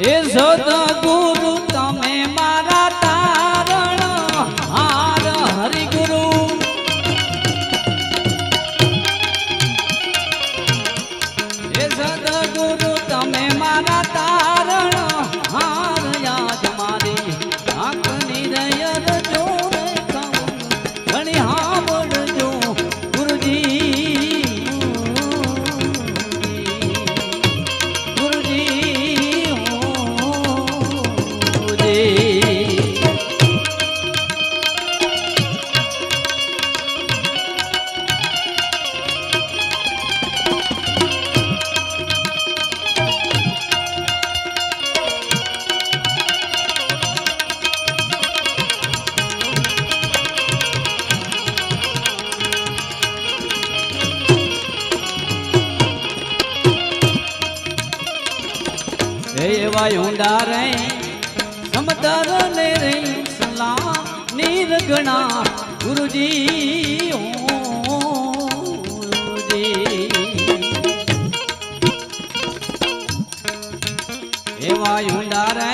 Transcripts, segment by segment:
એ સદગુરુ તમે મારા તારણ હાર હરિગુરુ એ સદગુરુ તમે મારા તારણ હાર યાદ મારી આંખની રયર જો ઘણી હાંભળજો ગુરુજી ગુરુજી એવા ઊંડા રે સમદર ને રે સલા નિર્ગણા ગુરુજી એવા ઊંડા રે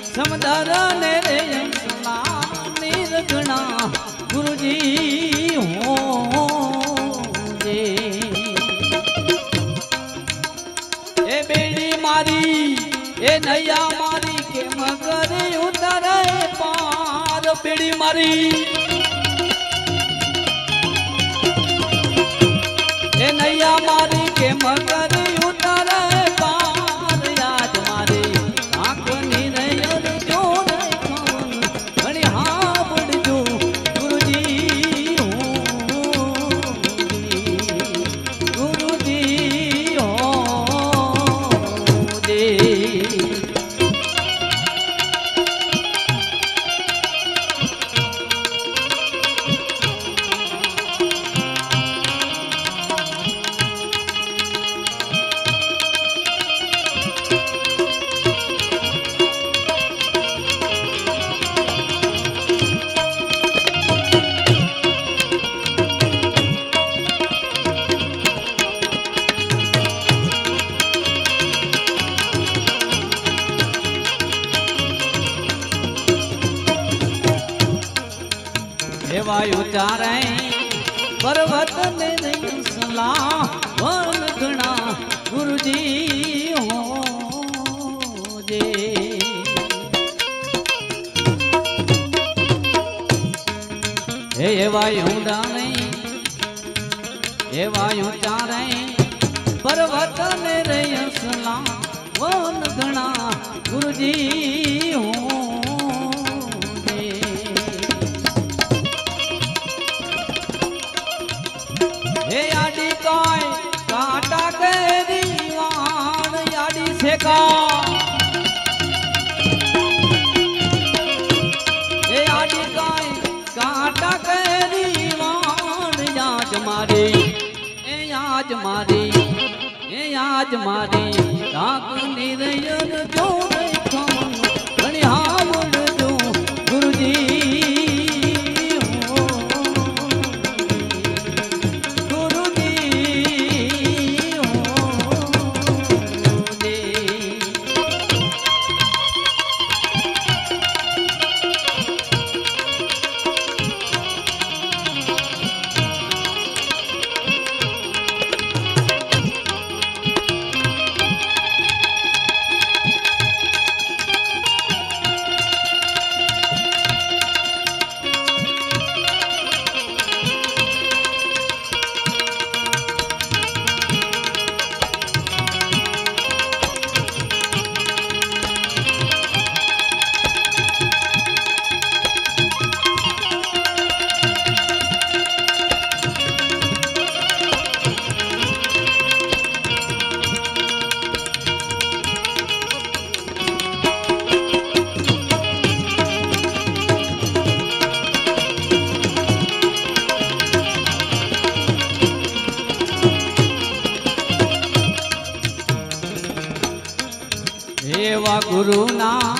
સમદર ને રે સલા નિર્ગણા ગુરુજી એ બેડી મારી એ નૈયા મારી કે મગરે ઉતરે પાર બેડી મારી એ નૈયા મારી કે મગરે ઉતરે પાર યાદ મારી આંખની નયન જોડે ઘણી હાંભળજો ગુરુજી ગુરુજી એવા ઉચારે પર્વત ને સલા વન ઘણા ગુરુજી હોજે એવા ઊંડા નહીં એવા ઉચારે પર્વત ને સલા વન ઘણા ગુરુજી काटा केरी वाण याडी सेका ए आडी काय काटा केरी वाण याद मारी ए याद मारी ए याद मारी राग निरयन जो देखन घणी हांभळजो गुरुजी એવા ગુરુના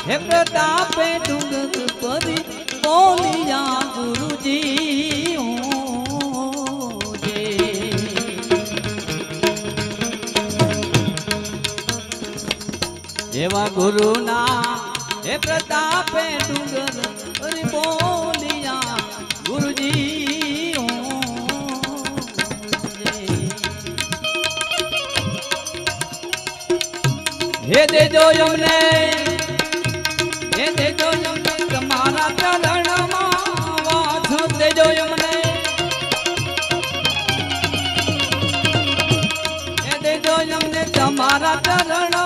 હે પ્રતાપે ડુંગર પરી બોલિયા ગુરુજી એવા ગુરુના હે પ્રતાપે ડુંગર અરે બોલિયા ગુરુજી હે દેજો અમને હે દેજો અમને તમારા ચરણમાં વાસ દેજો અમને હે દેજો અમને તમારા ચરણમાં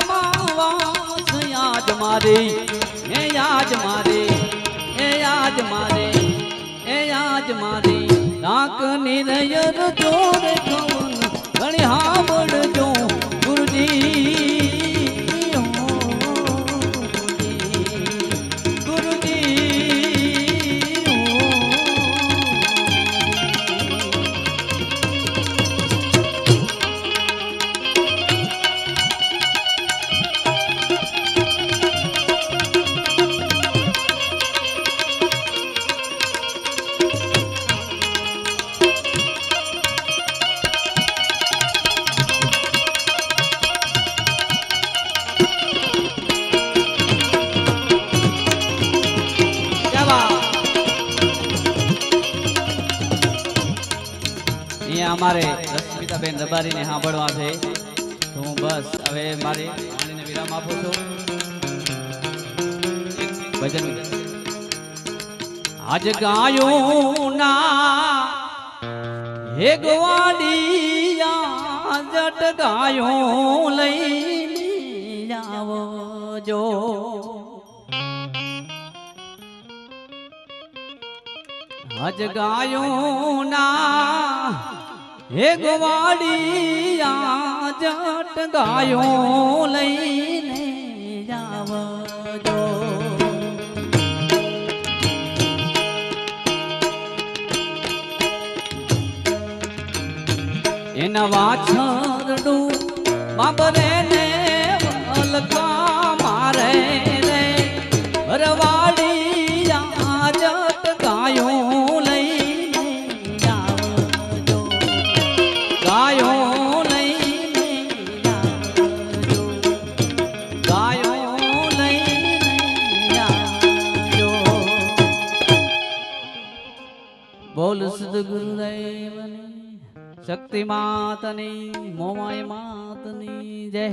વાસ યાદ મારી હે યાદ મારી હે યાદ મારી હે યાદ મારી નાક નિરયર જોર કવન ઘણી હાંભળજો ગુરુજી અમારે રશ્મિતાબેન રબારીને સાંભળવા છે તો હું બસ હવે મારી વાણીને વિરામ આપું છું. ભજન આજ ગાયો ના હે ગવાડિયા જટ ગાયો લઈ આવજો આજ ગાયો ના હે ગવાડિયા જટ ગાયો લઈને જાવજો એના વાછરડું બાબરે ને અલકા મારે રે ભરવાડિયા જટ ગાયો લઈને જાવજો ગાયો લઈને જાવજો ગાયો લઈને જાવજો. બોલ સદગુરુદેવની શક્તિ માતની મોમાય માતની જય.